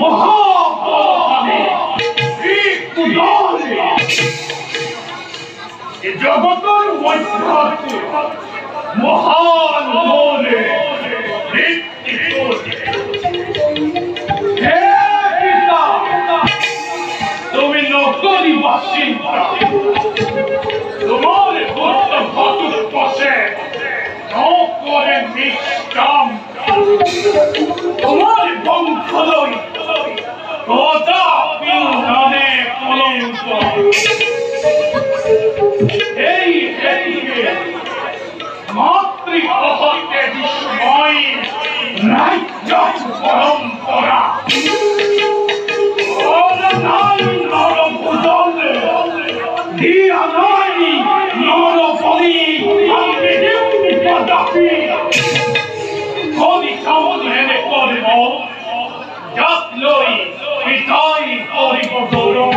মহাবলশালী বিপুদালী এ জগতের মধ্যে মহান বলে ভিত্তি করে হে পিতা তুমি নগরী বাসিন্দা তোমার পুত্র ভাতুর বসে নগরে নিষ্কাম তোমার বংশধর প্রজাপতি নামে কলঙ্ক এই হেতুকে মাতৃহত্যে বিস্ময় রাজ্য পরম্পরা দিয়া নাই নরবলি কবি সামনে করব যাক লই পিতাই করিব গৌরব